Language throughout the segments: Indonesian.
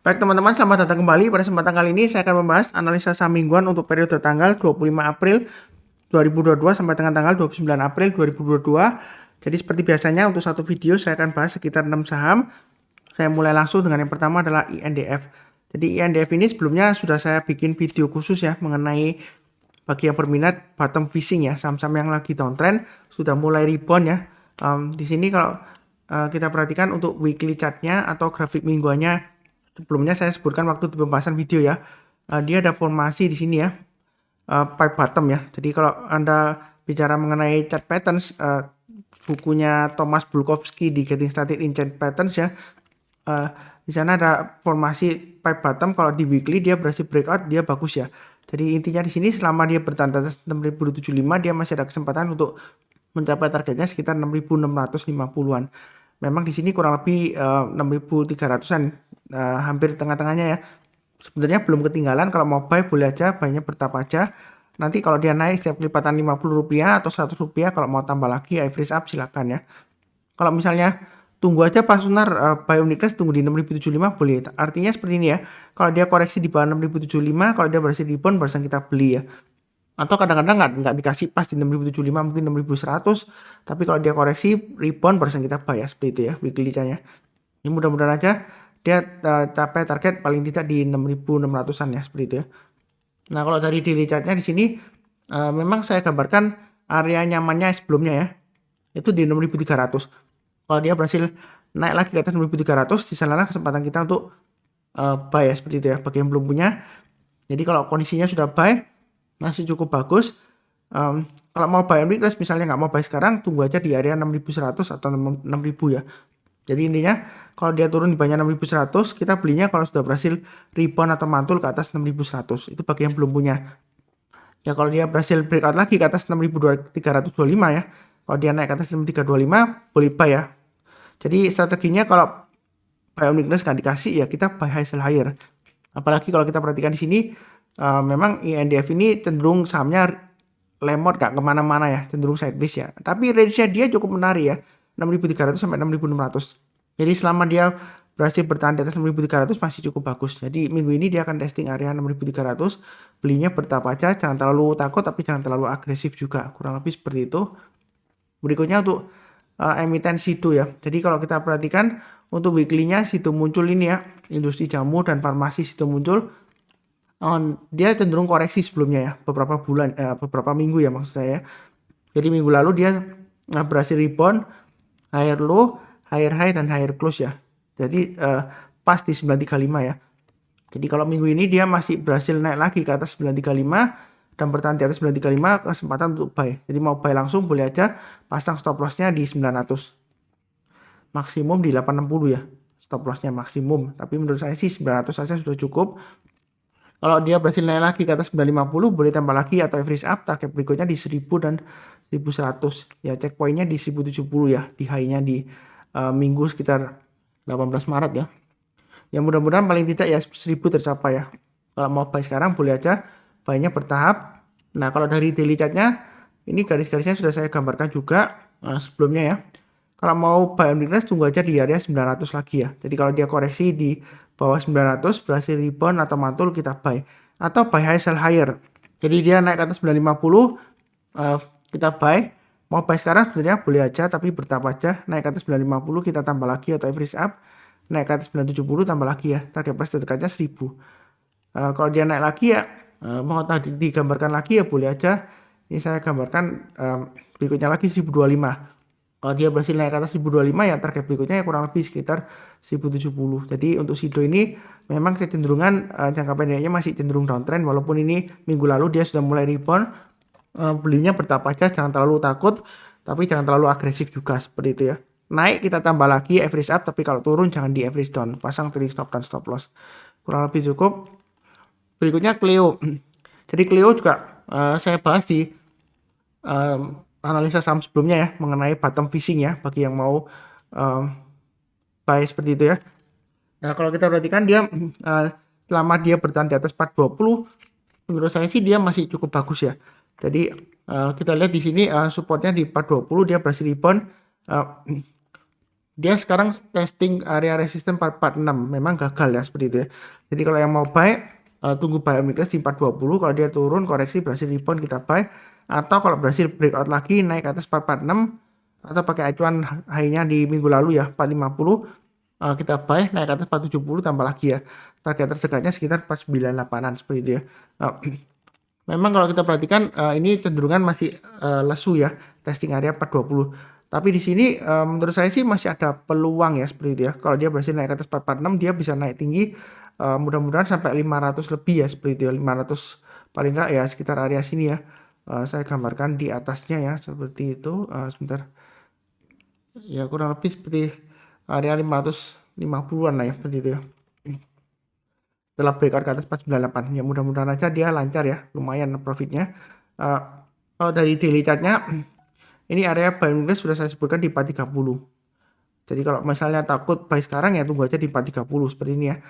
Baik teman-teman, selamat datang kembali. Pada kesempatan kali ini saya akan membahas analisa saham mingguan untuk periode tanggal 25 April 2022 sampai dengan tanggal 29 April 2022. Jadi seperti biasanya untuk satu video saya akan bahas sekitar 6 saham. Saya mulai langsung dengan yang pertama adalah INDF. Jadi INDF ini sebelumnya sudah saya bikin video khusus ya mengenai bagi yang berminat bottom fishing ya, saham-saham yang lagi downtrend sudah mulai rebound ya. Di sini kalau kita perhatikan untuk weekly chartnya atau grafik mingguannya, sebelumnya saya sebutkan waktu di pembahasan video ya, dia ada formasi di sini ya, pipe bottom ya. Jadi kalau Anda bicara mengenai chart patterns, bukunya Thomas Bulkowski di Getting Started in Chart Patterns ya, di sana ada formasi pipe bottom. Kalau di weekly dia berhasil breakout, dia bagus ya. Jadi intinya di sini selama dia bertahan atas 6075 dia masih ada kesempatan untuk mencapai targetnya sekitar 6650-an. Memang di sini kurang lebih 6300-an, hampir tengah-tengahnya ya. Sebenarnya belum ketinggalan, kalau mau buy boleh aja, banyak bertahap aja. Nanti kalau dia naik setiap kelipatan Rp50 atau Rp100, kalau mau tambah lagi average up silakan ya. Kalau misalnya tunggu aja pas Sunar buy uniqueness tunggu di 6075 boleh. Artinya seperti ini ya. Kalau dia koreksi di bawah 6075, kalau dia berhasil rebound barusan kita beli ya. Atau kadang-kadang nggak dikasih pas di 6075, mungkin 6100, tapi kalau dia koreksi rebound barusan kita buy ya, seperti itu ya weekly nya. Ini mudah-mudahan aja dia capai target paling tidak di 6600-an ya, seperti itu ya. Nah, kalau dari daily chartnya di sini memang saya gambarkan area nyamannya sebelumnya ya, itu di 6300. Kalau dia berhasil naik lagi ke atas 6300, di sana kesempatan kita untuk buy ya, seperti itu ya, bagi yang belum punya. Jadi kalau kondisinya sudah buy, masih cukup bagus. Kalau mau buy on weakness misalnya nggak mau buy sekarang, tunggu aja di area 6100 atau 6000 ya. Jadi intinya kalau dia turun di bawahnya 6100, kita belinya kalau sudah berhasil rebound atau mantul ke atas 6100. Itu bagi yang belum punya. Ya kalau dia berhasil breakout lagi ke atas 6325 ya. Kalau dia naik ke atas 6325 boleh buy ya. Jadi strateginya kalau buy on weakness nggak dikasih ya kita buy high sell higher. Apalagi kalau kita perhatikan di sini memang INDF ini cenderung sahamnya lemot gak kemana-mana ya, cenderung sideways ya. Tapi range-nya dia cukup menarik ya, 6300 sampai 6600. Jadi selama dia berhasil bertahan di atas 6300 masih cukup bagus. Jadi minggu ini dia akan testing area 6300. Belinya bertahap aja, jangan terlalu takut tapi jangan terlalu agresif juga. Kurang lebih seperti itu. Berikutnya untuk emiten Sido ya. Jadi kalau kita perhatikan untuk weekly-nya Sido muncul ini ya, industri jamu dan farmasi Sido muncul. Dia cenderung koreksi sebelumnya ya, beberapa minggu ya maksud saya. Jadi minggu lalu dia berhasil rebound, higher low, higher high dan higher close ya. Jadi pas di 935 ya. Jadi kalau minggu ini dia masih berhasil naik lagi ke atas 935 dan bertahan di atas 935, kesempatan untuk buy. Jadi mau buy langsung boleh aja, pasang stop loss-nya di 900. Maksimum di 860 ya. Stop loss-nya maksimum, tapi menurut saya sih 900 saja sudah cukup. Kalau dia berhasil naik lagi ke atas 950 boleh tambah lagi atau average up, target berikutnya di 1000 dan 1100 ya, checkpointnya di 1070 ya, di high-nya di minggu sekitar 18 Maret ya. Ya mudah-mudahan paling tidak ya 1000 tercapai ya. Kalau mau buy sekarang boleh aja, buy-nya bertahap. Nah kalau dari daily chart-nya ini garis-garisnya sudah saya gambarkan juga sebelumnya ya. Kalau mau buy on weakness tunggu aja di area 900 lagi ya. Jadi kalau dia koreksi di bawah 900 berhasil rebound atau mantul kita buy. Atau buy high sell higher. Jadi dia naik ke atas 950 kita buy. Mau buy sekarang sebenarnya boleh aja tapi bertahap aja. Naik ke atas 950 kita tambah lagi atau average up. Naik ke atas 970 tambah lagi ya. Target price terdekatnya 1000. Kalau dia naik lagi ya mau tadi digambarkan lagi ya boleh aja. Ini saya gambarkan berikutnya lagi 1025. Kalau dia berhasil naik ke atas 1025 ya target berikutnya ya kurang lebih sekitar 1070. Jadi untuk Sido ini memang kecenderungan jangka pendeknya masih cenderung downtrend, walaupun ini minggu lalu dia sudah mulai rebound. Belinya bertahap aja, jangan terlalu takut tapi jangan terlalu agresif juga, seperti itu ya. Naik kita tambah lagi average up, tapi kalau turun jangan di average down, pasang trailing stop dan stop loss. Kurang lebih cukup. Berikutnya Clio. Jadi Clio juga saya bahas di analisa saham sebelumnya ya mengenai bottom fishing ya, bagi yang mau buy seperti itu ya. Nah kalau kita perhatikan dia selama dia bertahan di atas 420, menurut saya sih dia masih cukup bagus ya. Jadi kita lihat di sini supportnya di 420 dia berhasil rebound Dia sekarang testing area resisten 446, memang gagal ya seperti itu ya. Jadi kalau yang mau buy, tunggu buy on weakness di 420, kalau dia turun koreksi berhasil rebound kita buy, atau kalau berhasil breakout lagi naik ke atas 446 atau pakai acuan high-nya di minggu lalu ya 450, kita buy naik ke atas 470 tambah lagi ya. Target terdekatnya sekitar 498an seperti itu ya. Memang kalau kita perhatikan ini cenderungan masih lesu ya, testing area 420. Tapi di sini menurut saya sih masih ada peluang ya seperti itu ya. Kalau dia berhasil naik ke atas 446, dia bisa naik tinggi mudah-mudahan sampai 500 lebih ya seperti itu ya. 500 paling enggak ya sekitar area sini ya. Saya gambarkan di atasnya ya seperti itu. Sebentar. Ya kurang lebih seperti area 550-an lah ya seperti itu ya. Setelah breakout ke atas 498 ya, mudah-mudahan aja dia lancar ya, lumayan profitnya. Kalau dari daily chartnya ini area buy weakness sudah saya sebutkan di 430. Jadi kalau misalnya takut buy sekarang ya tunggu aja di 430 seperti ini ya.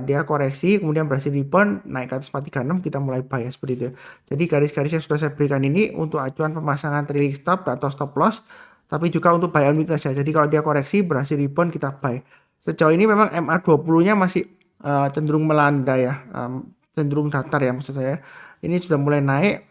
Dia koreksi kemudian berhasil rebound naik ke atas 436, kita mulai buy ya seperti itu ya. Jadi garis-garis yang sudah saya berikan ini untuk acuan pemasangan trailing stop atau stop loss, tapi juga untuk buy on weakness ya. Jadi kalau dia koreksi berhasil rebound kita buy. Sejauh ini memang MA20-nya masih cenderung melanda ya, cenderung datar ya maksud saya. Ini sudah mulai naik.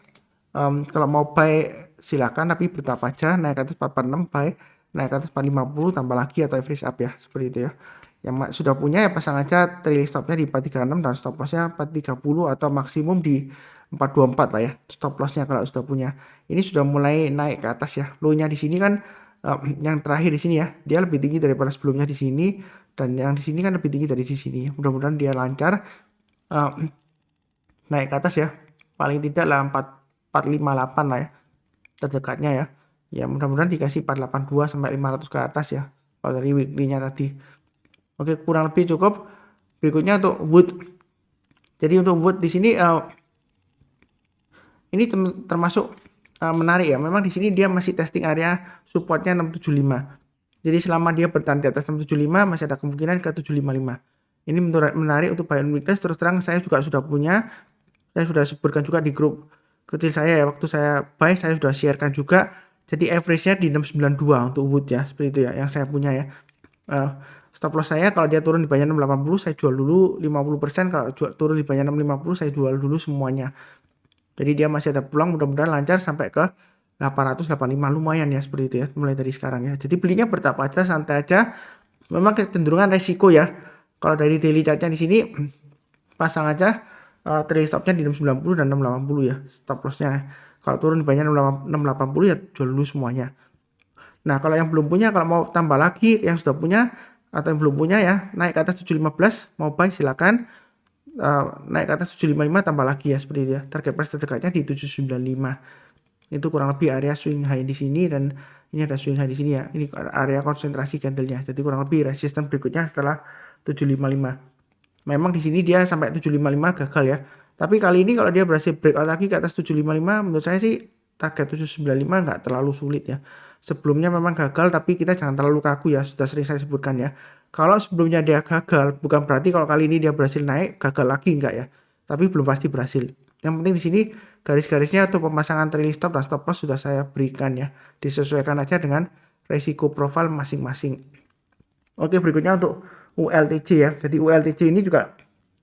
Kalau mau buy silakan, tapi bertahap aja. Naik ke atas 446 buy, naik ke atas 450 tambah lagi atau average up ya seperti itu ya. Yang sudah punya ya pasang aja trailing stopnya di 436 dan stop lossnya 430 atau maksimum di 424 lah ya stop lossnya kalau sudah punya. Ini sudah mulai naik ke atas ya. Low-nya di sini kan yang terakhir di sini ya, dia lebih tinggi daripada sebelumnya di sini, dan yang di sini kan lebih tinggi dari di sini. Mudah-mudahan dia lancar naik ke atas ya. Paling tidak lah 458 lah ya terdekatnya ya. Ya mudah-mudahan dikasih 482 sampai 500 ke atas ya. Kalau dari weekly-nya tadi. Oke, kurang lebih cukup. Berikutnya untuk wood. Jadi untuk wood di sini ini termasuk menarik ya. Memang di sini dia masih testing area supportnya 675. Jadi selama dia bertahan di atas 675 masih ada kemungkinan ke 755. Ini menarik untuk buy on weakness. Terus terang saya juga sudah punya. Saya sudah sebutkan juga di grup kecil saya ya. Waktu saya buy saya sudah sharekan juga. Jadi average-nya di 692 untuk wood ya. Seperti itu ya yang saya punya ya. Stop loss saya kalau dia turun di bawah 680 saya jual dulu 50%, kalau turun di bawah 650 saya jual dulu semuanya. Jadi dia masih ada peluang, mudah-mudahan lancar sampai ke 885, lumayan ya seperti itu ya mulai dari sekarang ya. Jadi belinya bertahap aja, santai aja. Memang kecenderungan resiko ya. Kalau dari daily chartnya di sini pasang aja trailing stopnya di 690 dan 680 ya stop lossnya. Kalau turun di bawah 680 ya jual dulu semuanya. Nah kalau yang belum punya, kalau mau tambah lagi, yang sudah punya atau yang belum punya ya, naik ke atas 715 mau buy silakan. Naik ke atas 755 tambah lagi ya seperti itu ya. Target price terdekatnya di 795. Itu kurang lebih area swing high di sini, dan ini ada swing high di sini ya. Ini area konsentrasi candlenya. Jadi kurang lebih resisten berikutnya setelah 755. Memang di sini dia sampai 755 gagal ya. Tapi kali ini kalau dia berhasil breakout lagi ke atas 755, menurut saya sih target 795 nggak terlalu sulit ya. Sebelumnya memang gagal, tapi kita jangan terlalu kaku ya, sudah sering saya sebutkan ya. Kalau sebelumnya dia gagal, bukan berarti kalau kali ini dia berhasil naik, gagal lagi enggak ya. Tapi belum pasti berhasil. Yang penting di sini garis-garisnya atau pemasangan trailing stop dan stop loss sudah saya berikan ya. Disesuaikan aja dengan resiko profil masing-masing. Oke, berikutnya untuk ULTJ ya. Jadi ULTJ ini juga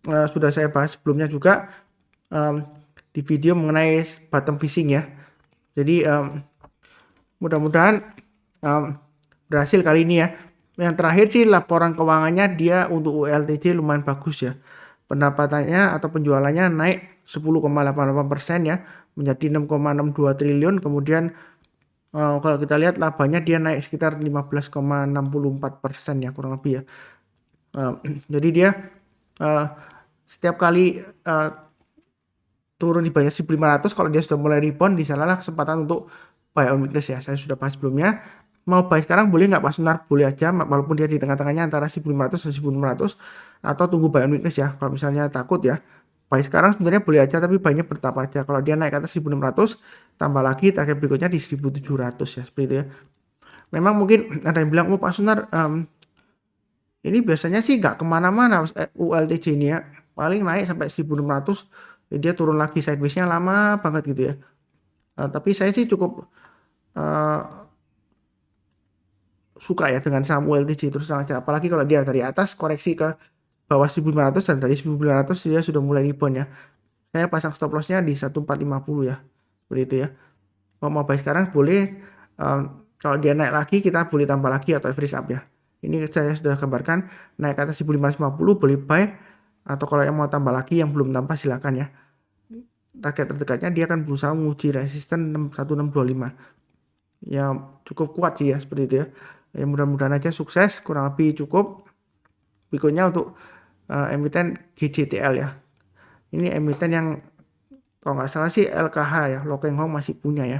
sudah saya bahas sebelumnya juga di video mengenai bottom fishing ya. Jadi mudah-mudahan berhasil kali ini ya. Yang terakhir sih laporan keuangannya dia untuk ULTJ lumayan bagus ya. Pendapatannya atau penjualannya naik 10,88% ya menjadi 6,62 triliun. Kemudian kalau kita lihat labanya dia naik sekitar 15,64% ya kurang lebih ya. Jadi dia setiap kali turun di bawah 1.500, kalau dia sudah mulai rebound, di sanalah kesempatan untuk buy on weakness ya. Saya sudah bahas sebelumnya. Mau buy sekarang boleh nggak Pak Sunar? Boleh aja, walaupun dia di tengah-tengahnya antara 1.500 dan 1.600, atau tunggu buy on weakness ya. Kalau misalnya takut ya, buy sekarang sebenarnya boleh aja, tapi buy-nya bertahap aja. Kalau dia naik ke atas 1.600, tambah lagi target berikutnya di 1.700 ya, seperti itu ya. Memang mungkin ada yang bilang, oh Pak Sunar, ini biasanya sih nggak kemana-mana ULTJ ini ya. Paling naik sampai 1.600, dia turun lagi sideways-nya lama banget gitu ya. Tapi saya sih cukup suka ya dengan saham ULTJ terus terang aja. Apalagi kalau dia dari atas koreksi ke bawah 1.500 dan dari 1.900 dia sudah mulai rebound ya. Saya pasang stop lossnya di 1450 ya. Seperti itu ya. Mau buy sekarang boleh, kalau dia naik lagi kita boleh tambah lagi atau average up ya. Ini saya sudah gambarkan naik ke atas 1.550 boleh buy, atau kalau yang mau tambah lagi yang belum tambah silakan ya. Target terdekatnya dia akan berusaha menguji resisten 1625. Ya cukup kuat sih ya seperti itu ya. Ya mudah-mudahan aja sukses, kurang lebih cukup. Berikutnya untuk emiten GJTL ya. Ini emiten yang kalau nggak salah sih LKH ya, Lo Keng Hong masih punya ya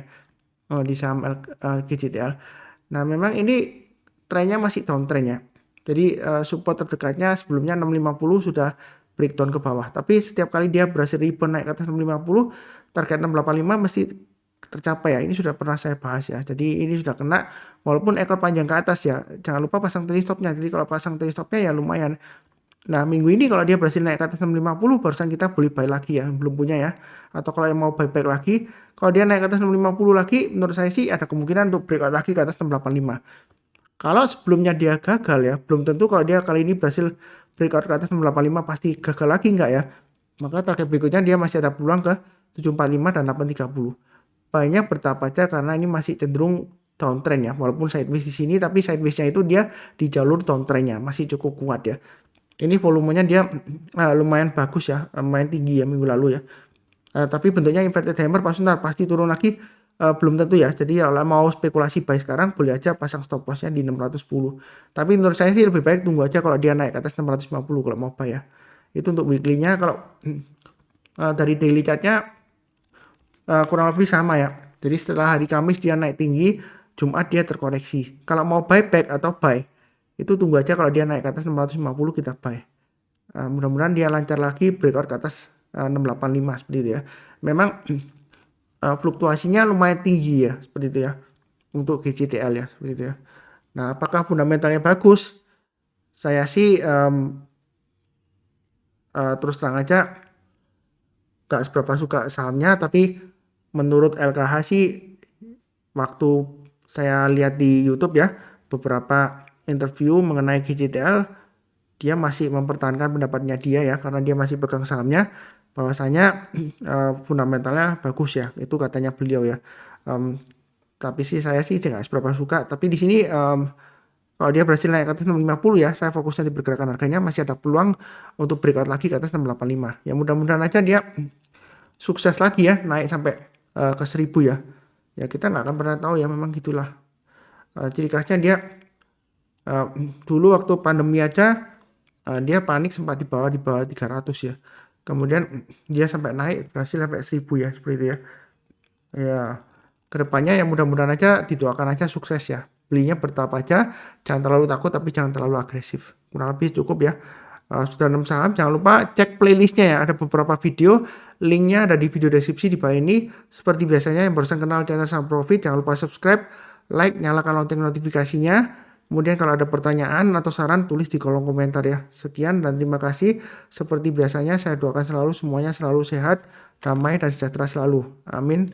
di saham GJTL. Nah memang ini trennya masih downtrend ya. Jadi support terdekatnya sebelumnya 650 sudah breakdown ke bawah. Tapi setiap kali dia berhasil rebound naik ke atas 650, target 685 mesti tercapai ya. Ini sudah pernah saya bahas ya. Jadi ini sudah kena walaupun ekor panjang ke atas ya. Jangan lupa pasang trailing stopnya. Jadi kalau pasang trailing stopnya ya lumayan. Nah minggu ini kalau dia berhasil naik ke atas 650 barusan kita boleh buy lagi ya, belum punya ya. Atau kalau yang mau buy back lagi, kalau dia naik ke atas 650 lagi, menurut saya sih ada kemungkinan untuk breakout lagi ke atas 685. Kalau sebelumnya dia gagal ya, belum tentu kalau dia kali ini berhasil breakout ke atas 685 pasti gagal lagi enggak ya. Maka target berikutnya dia masih ada peluang ke 745 dan 830. Buy-nya bertahap aja karena ini masih cenderung downtrend ya. Walaupun sideways di sini, tapi sideways-nya itu dia di jalur downtrend-nya masih cukup kuat ya. Ini volumenya dia lumayan bagus ya, lumayan tinggi ya minggu lalu ya. Tapi bentuknya inverted hammer pasti turun lagi, belum tentu ya. Jadi kalau mau spekulasi buy sekarang boleh aja pasang stop lossnya di 610. Tapi menurut saya sih lebih baik tunggu aja kalau dia naik ke atas 650 kalau mau buy ya. Itu untuk weekly-nya. Kalau dari daily chart-nya kurang lebih sama ya. Jadi setelah hari Kamis dia naik tinggi, Jumat dia terkoreksi. Kalau mau buy back atau buy, itu tunggu aja kalau dia naik ke atas 650 kita buy. Mudah-mudahan dia lancar lagi breakout ke atas 685 seperti itu ya. Memang fluktuasinya lumayan tinggi ya seperti itu ya untuk GJTL ya seperti itu ya. Nah apakah fundamentalnya bagus? Saya sih terus terang aja gak seberapa suka sahamnya, tapi menurut LKH sih waktu saya lihat di YouTube ya beberapa interview mengenai GJTL, dia masih mempertahankan pendapatnya dia ya karena dia masih pegang sahamnya, bahwasanya fundamentalnya bagus ya, itu katanya beliau ya. Tapi sih saya sih nggak seberapa suka. Tapi di sini kalau dia berhasil naik ke atas 650 ya, saya fokusnya di pergerakan harganya, masih ada peluang untuk breakout lagi ke atas 685. Ya mudah-mudahan aja dia sukses lagi ya, naik sampai ke 1000 ya. Ya kita nggak akan pernah tahu ya, memang gitulah. Ciri khasnya dia dulu waktu pandemi aja dia panik sempat di bawah 300 ya. Kemudian dia sampai naik berhasil sampai 1000 ya seperti itu ya. Ya kedepannya ya mudah-mudahan aja didoakan aja sukses ya. Belinya bertahap aja, jangan terlalu takut tapi jangan terlalu agresif. Kurang lebih cukup ya. Sudah 6 saham, jangan lupa cek playlistnya ya, ada beberapa video, linknya ada di video deskripsi di bawah ini. Seperti biasanya yang barusan kenal channel Saham Profit, jangan lupa subscribe, like, nyalakan lonceng notifikasinya. Kemudian kalau ada pertanyaan atau saran tulis di kolom komentar ya. Sekian dan terima kasih. Seperti biasanya saya doakan selalu semuanya selalu sehat, damai dan sejahtera selalu. Amin.